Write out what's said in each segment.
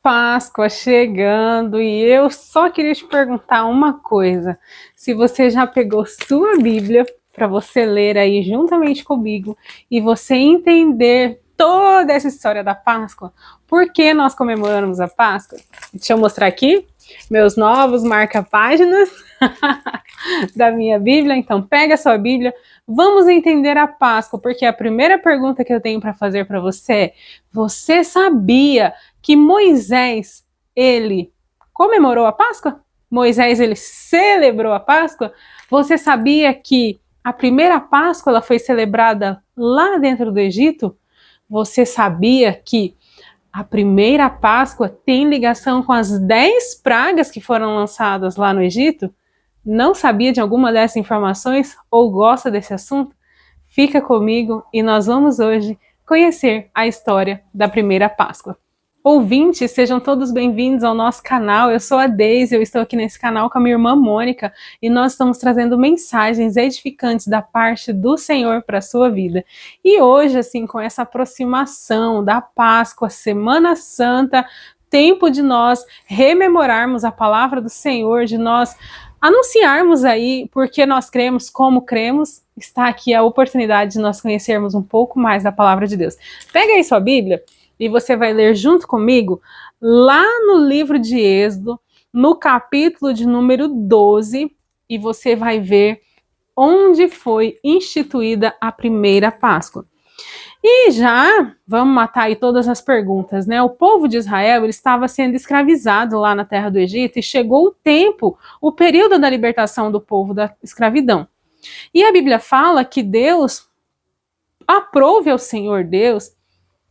Páscoa chegando e eu só queria te perguntar uma coisa. Se você já pegou sua Bíblia para você ler aí juntamente comigo e você entender toda essa história da Páscoa, por que nós comemoramos a Páscoa? Deixa eu mostrar aqui meus novos marca-páginas da minha Bíblia. Então pega a sua Bíblia, vamos entender a Páscoa, porque a primeira pergunta que eu tenho para fazer para você é: você sabia que Moisés, ele comemorou a Páscoa? Moisés, ele celebrou a Páscoa? Você sabia que a primeira Páscoa ela foi celebrada lá dentro do Egito? Você sabia que a primeira Páscoa tem ligação com as 10 pragas que foram lançadas lá no Egito? Não sabia de alguma dessas informações ou gosta desse assunto? Fica comigo e nós vamos hoje conhecer a história da primeira Páscoa. Ouvintes, sejam todos bem-vindos ao nosso canal. Eu sou a Deise, eu estou aqui nesse canal com a minha irmã Mônica e nós estamos trazendo mensagens edificantes da parte do Senhor para a sua vida. E hoje, assim, com essa aproximação da Páscoa, Semana Santa, tempo de nós rememorarmos a palavra do Senhor, de nós anunciarmos aí porque nós cremos, como cremos, está aqui a oportunidade de nós conhecermos um pouco mais da palavra de Deus. Pega aí sua Bíblia e você vai ler junto comigo lá no livro de Êxodo, no capítulo de número 12, e você vai ver onde foi instituída a primeira Páscoa. E já vamos matar aí todas as perguntas, né? O povo de Israel ele estava sendo escravizado lá na terra do Egito e chegou o tempo, o período da libertação do povo da escravidão. E a Bíblia fala que Deus aprove ao Senhor Deus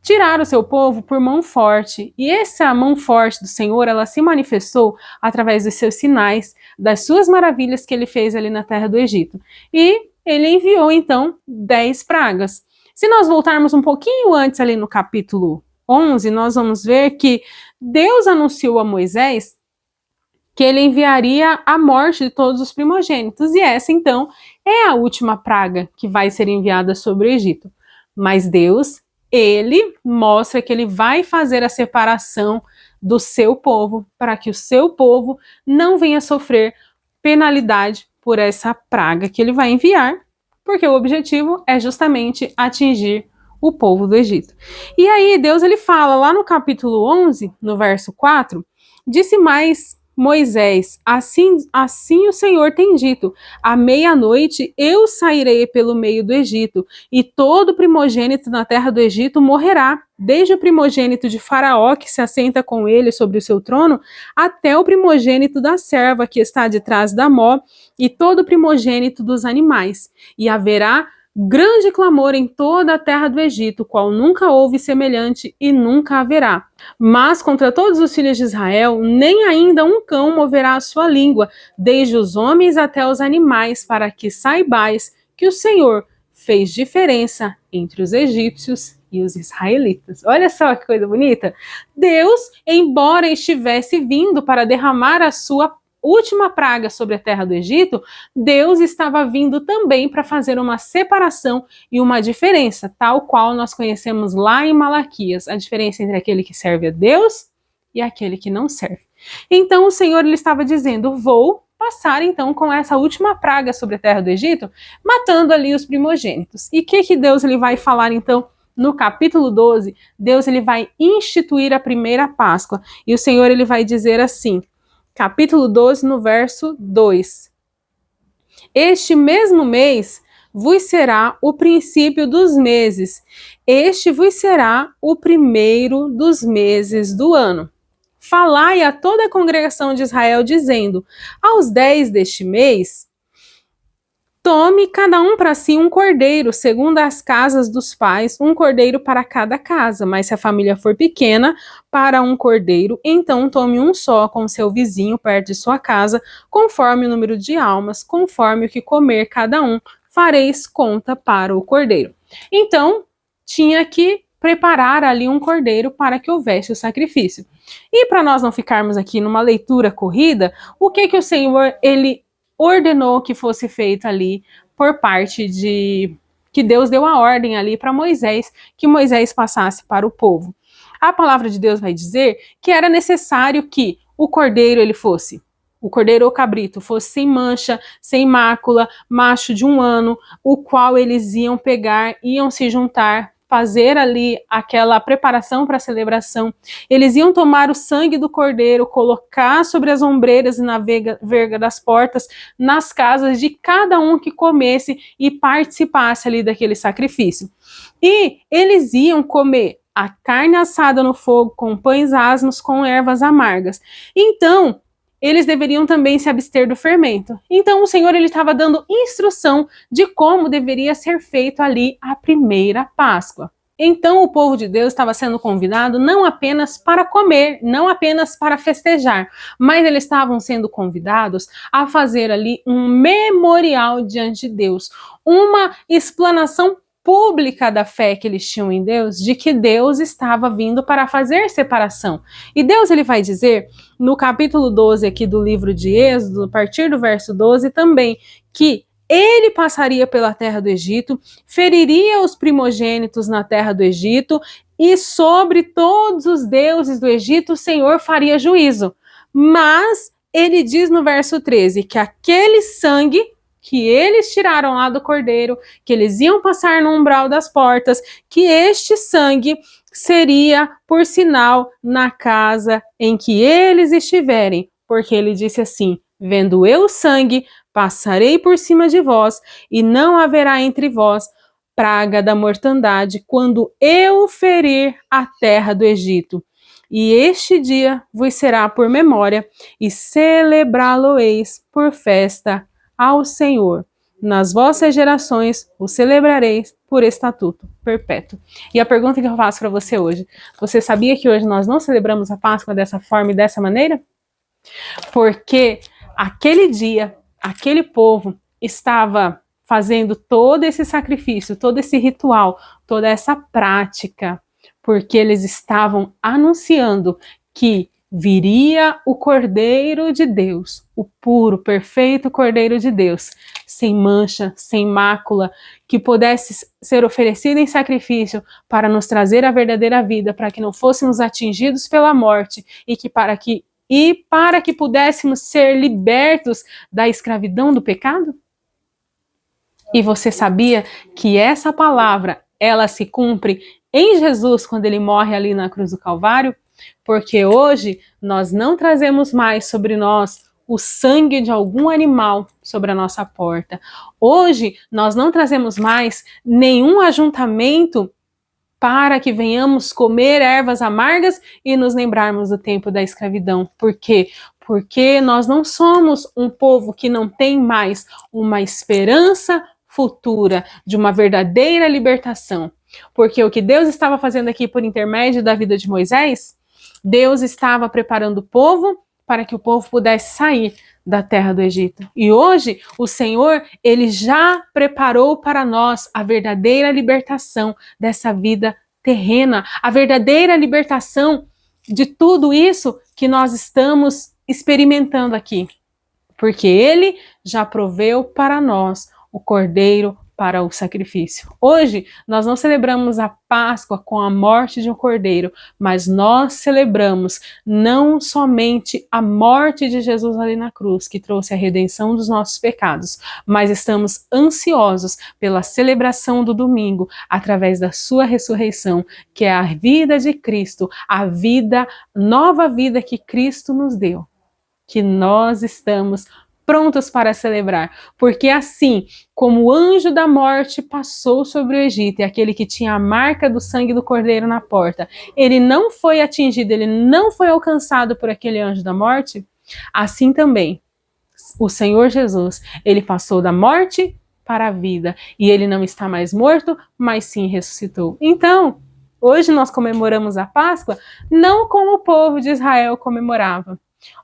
tirar o seu povo por mão forte. E essa mão forte do Senhor, ela se manifestou através dos seus sinais, das suas maravilhas que ele fez ali na terra do Egito. E ele enviou, então, 10 pragas. Se nós voltarmos um pouquinho antes ali no capítulo 11, nós vamos ver que Deus anunciou a Moisés que ele enviaria a morte de todos os primogênitos. E essa, então, é a última praga que vai ser enviada sobre o Egito. Mas Deus, ele mostra que ele vai fazer a separação do seu povo, para que o seu povo não venha sofrer penalidade por essa praga que ele vai enviar, porque o objetivo é justamente atingir o povo do Egito. E aí Deus ele fala lá no capítulo 11, no verso 4, disse mais Moisés, assim o Senhor tem dito, à meia-noite eu sairei pelo meio do Egito, e todo primogênito na terra do Egito morrerá, desde o primogênito de Faraó, que se assenta com ele sobre o seu trono, até o primogênito da serva que está de trás da mó, e todo primogênito dos animais. E haverá grande clamor em toda a terra do Egito, qual nunca houve semelhante e nunca haverá. Mas contra todos os filhos de Israel, nem ainda um cão moverá a sua língua, desde os homens até os animais, para que saibais que o Senhor fez diferença entre os egípcios e os israelitas. Olha só que coisa bonita! Deus, embora estivesse vindo para derramar a sua última praga sobre a terra do Egito, Deus estava vindo também para fazer uma separação e uma diferença, tal qual nós conhecemos lá em Malaquias, a diferença entre aquele que serve a Deus e aquele que não serve. Então o Senhor ele estava dizendo: vou passar então com essa última praga sobre a terra do Egito, matando ali os primogênitos. E o que Deus ele vai falar então? No capítulo 12, Deus ele vai instituir a primeira Páscoa, e o Senhor ele vai dizer assim, capítulo 12, no verso 2. Este mesmo mês vos será o princípio dos meses. Este vos será o primeiro dos meses do ano. Falai a toda a congregação de Israel, dizendo: aos 10 deste mês, tome cada um para si um cordeiro, segundo as casas dos pais, um cordeiro para cada casa. Mas se a família for pequena, para um cordeiro, então tome um só com seu vizinho perto de sua casa, conforme o número de almas, conforme o que comer cada um, fareis conta para o cordeiro. Então, tinha que preparar ali um cordeiro para que houvesse o sacrifício. E para nós não ficarmos aqui numa leitura corrida, o que o Senhor, ele ordenou que fosse feito ali por parte de... que Deus deu a ordem ali para Moisés, que Moisés passasse para o povo. A palavra de Deus vai dizer que era necessário que o cordeiro o cordeiro ou cabrito fosse sem mancha, sem mácula, macho de 1 ano, o qual eles iam pegar, iam se juntar, fazer ali aquela preparação para a celebração. Eles iam tomar o sangue do cordeiro, colocar sobre as ombreiras e na verga das portas, nas casas de cada um que comesse e participasse ali daquele sacrifício. E eles iam comer a carne assada no fogo com pães asmos, com ervas amargas. Então, eles deveriam também se abster do fermento. Então o Senhor estava dando instrução de como deveria ser feito ali a primeira Páscoa. Então o povo de Deus estava sendo convidado não apenas para comer, não apenas para festejar, mas eles estavam sendo convidados a fazer ali um memorial diante de Deus, uma explanação pública da fé que eles tinham em Deus, de que Deus estava vindo para fazer separação. E Deus ele vai dizer no capítulo 12 aqui do livro de Êxodo, a partir do verso 12 também, que ele passaria pela terra do Egito, feriria os primogênitos na terra do Egito, e sobre todos os deuses do Egito o Senhor faria juízo. Mas ele diz no verso 13 que aquele sangue que eles tiraram lá do cordeiro, que eles iam passar no umbral das portas, que este sangue seria por sinal na casa em que eles estiverem, porque ele disse assim: vendo eu o sangue, passarei por cima de vós, e não haverá entre vós praga da mortandade, quando eu ferir a terra do Egito. E este dia vos será por memória, e celebrá-lo-eis por festa ao Senhor. Nas vossas gerações o celebrareis por estatuto perpétuo. E a pergunta que eu faço para você hoje: você sabia que hoje nós não celebramos a Páscoa dessa forma e dessa maneira? Porque aquele dia, aquele povo estava fazendo todo esse sacrifício, todo esse ritual, toda essa prática, porque eles estavam anunciando que viria o Cordeiro de Deus, o puro, perfeito Cordeiro de Deus, sem mancha, sem mácula, que pudesse ser oferecido em sacrifício para nos trazer a verdadeira vida, para que não fôssemos atingidos pela morte e para que pudéssemos ser libertos da escravidão do pecado? E você sabia que essa palavra, ela se cumpre em Jesus quando ele morre ali na cruz do Calvário? Porque hoje nós não trazemos mais sobre nós o sangue de algum animal sobre a nossa porta. Hoje nós não trazemos mais nenhum ajuntamento para que venhamos comer ervas amargas e nos lembrarmos do tempo da escravidão. Por quê? Porque nós não somos um povo que não tem mais uma esperança futura de uma verdadeira libertação. Porque o que Deus estava fazendo aqui por intermédio da vida de Moisés, Deus estava preparando o povo para que o povo pudesse sair da terra do Egito. E hoje o Senhor, ele já preparou para nós a verdadeira libertação dessa vida terrena, a verdadeira libertação de tudo isso que nós estamos experimentando aqui. Porque ele já proveu para nós o Cordeiro para o sacrifício. Hoje, nós não celebramos a Páscoa com a morte de um cordeiro, mas nós celebramos não somente a morte de Jesus ali na cruz, que trouxe a redenção dos nossos pecados, mas estamos ansiosos pela celebração do domingo, através da sua ressurreição, que é a vida de Cristo, a vida, nova vida que Cristo nos deu, que nós estamos prontos para celebrar, porque assim como o anjo da morte passou sobre o Egito, e aquele que tinha a marca do sangue do cordeiro na porta, ele não foi atingido, ele não foi alcançado por aquele anjo da morte, assim também o Senhor Jesus, ele passou da morte para a vida, e ele não está mais morto, mas sim ressuscitou. Então, hoje nós comemoramos a Páscoa não como o povo de Israel comemorava.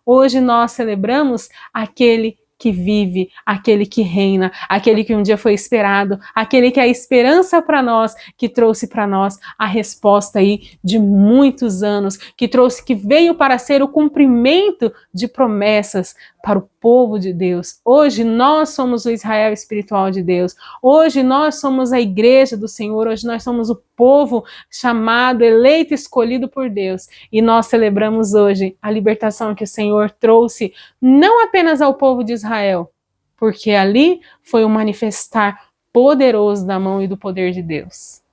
Hoje nós celebramos aquele que vive, aquele que reina, aquele que um dia foi esperado, aquele que é a esperança para nós, que trouxe para nós a resposta aí de muitos anos, que veio para ser o cumprimento de promessas para o povo de Deus. Hoje nós somos o Israel espiritual de Deus. Hoje nós somos a igreja do Senhor. Hoje nós somos o povo chamado, eleito, escolhido por Deus. E nós celebramos hoje a libertação que o Senhor trouxe não apenas ao povo de Israel, porque ali foi um manifestar poderoso da mão e do poder de Deus.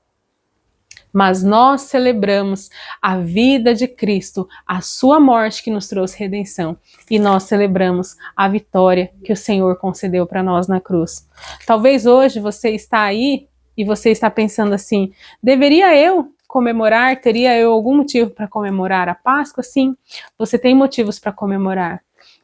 Mas nós celebramos a vida de Cristo, a sua morte que nos trouxe redenção. E nós celebramos a vitória que o Senhor concedeu para nós na cruz. Talvez hoje você está aí e você está pensando assim, deveria eu comemorar? Teria eu algum motivo para comemorar a Páscoa? Sim, você tem motivos para comemorar.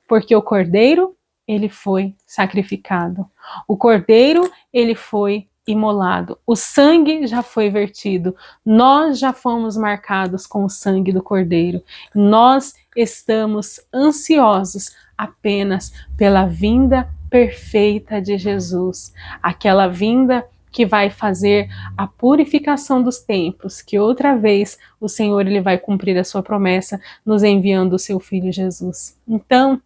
Porque o Cordeiro, ele foi sacrificado. O Cordeiro, ele foi imolado. O sangue já foi vertido. Nós já fomos marcados com o sangue do Cordeiro. Nós estamos ansiosos apenas pela vinda perfeita de Jesus. Aquela vinda que vai fazer a purificação dos tempos, que outra vez o Senhor ele vai cumprir a sua promessa, nos enviando o seu Filho Jesus. Então,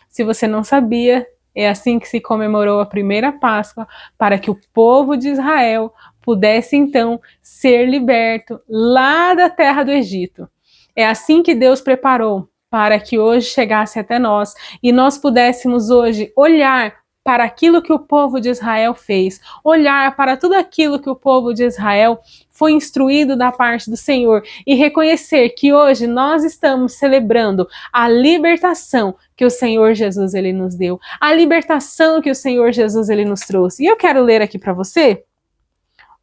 se você não sabia, é assim que se comemorou a primeira Páscoa, para que o povo de Israel pudesse então ser liberto lá da terra do Egito. É assim que Deus preparou para que hoje chegasse até nós e nós pudéssemos hoje olhar para aquilo que o povo de Israel fez, olhar para tudo aquilo que o povo de Israel foi instruído da parte do Senhor e reconhecer que hoje nós estamos celebrando a libertação que o Senhor Jesus ele nos deu, a libertação que o Senhor Jesus ele nos trouxe. E eu quero ler aqui para você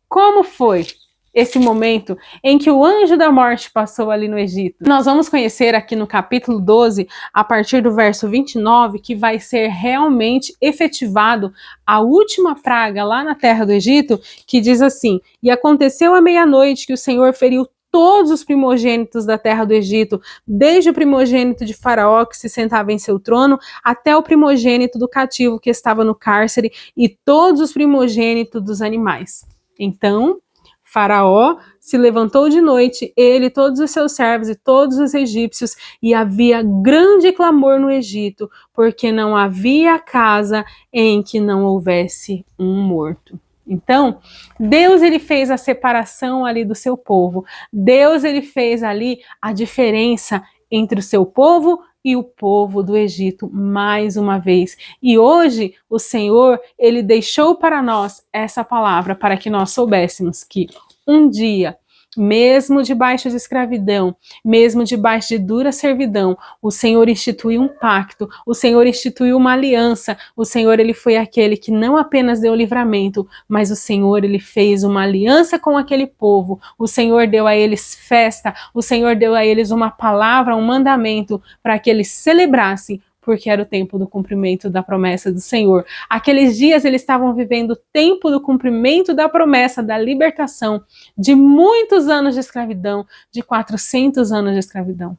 como foi esse momento em que o anjo da morte passou ali no Egito. Nós vamos conhecer aqui no capítulo 12, a partir do verso 29, que vai ser realmente efetivado a última praga lá na terra do Egito, que diz assim: e aconteceu à meia-noite que o Senhor feriu todos os primogênitos da terra do Egito, desde o primogênito de Faraó, que se sentava em seu trono, até o primogênito do cativo que estava no cárcere, e todos os primogênitos dos animais. Então, Faraó se levantou de noite, ele, todos os seus servos e todos os egípcios, e havia grande clamor no Egito, porque não havia casa em que não houvesse um morto. Então, Deus ele fez a separação ali do seu povo. Deus ele fez ali a diferença entre o seu povo e o povo do Egito mais uma vez. E hoje o Senhor, ele deixou para nós essa palavra para que nós soubéssemos que um dia, mesmo debaixo de escravidão, mesmo debaixo de dura servidão, o Senhor instituiu um pacto, o Senhor instituiu uma aliança, o Senhor ele foi aquele que não apenas deu livramento, mas o Senhor ele fez uma aliança com aquele povo, o Senhor deu a eles festa, o Senhor deu a eles uma palavra, um mandamento para que eles celebrassem, porque era o tempo do cumprimento da promessa do Senhor. Aqueles dias eles estavam vivendo o tempo do cumprimento da promessa, da libertação de muitos anos de escravidão, de 400 anos de escravidão.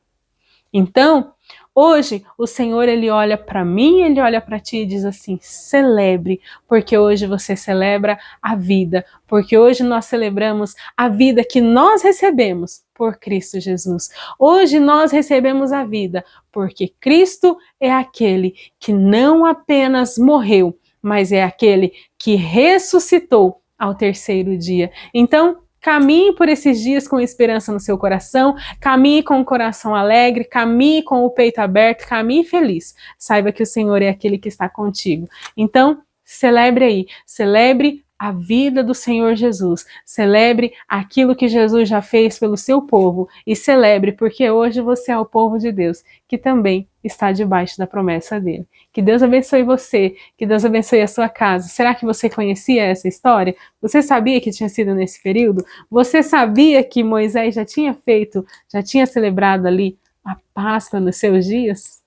Então, hoje, o Senhor, ele olha para mim, ele olha para ti e diz assim, celebre, porque hoje você celebra a vida, porque hoje nós celebramos a vida que nós recebemos por Cristo Jesus. Hoje nós recebemos a vida, porque Cristo é aquele que não apenas morreu, mas é aquele que ressuscitou ao terceiro dia. Então, caminhe por esses dias com esperança no seu coração, caminhe com o coração alegre, caminhe com o peito aberto, caminhe feliz. Saiba que o Senhor é aquele que está contigo. Então, celebre aí, celebre a vida do Senhor Jesus, celebre aquilo que Jesus já fez pelo seu povo e celebre porque hoje você é o povo de Deus, que também está debaixo da promessa dele. Que Deus abençoe você, que Deus abençoe a sua casa. Será que você conhecia essa história? Você sabia que tinha sido nesse período? Você sabia que Moisés já tinha celebrado ali a Páscoa nos seus dias?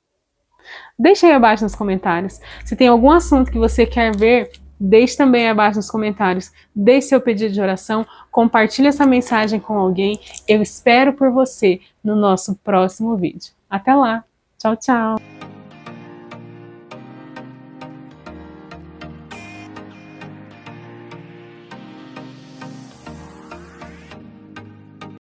Deixe aí abaixo nos comentários. Se tem algum assunto que você quer ver, deixe também abaixo nos comentários. Deixe seu pedido de oração, compartilhe essa mensagem com alguém. Eu espero por você no nosso próximo vídeo. Até lá! Tchau, tchau!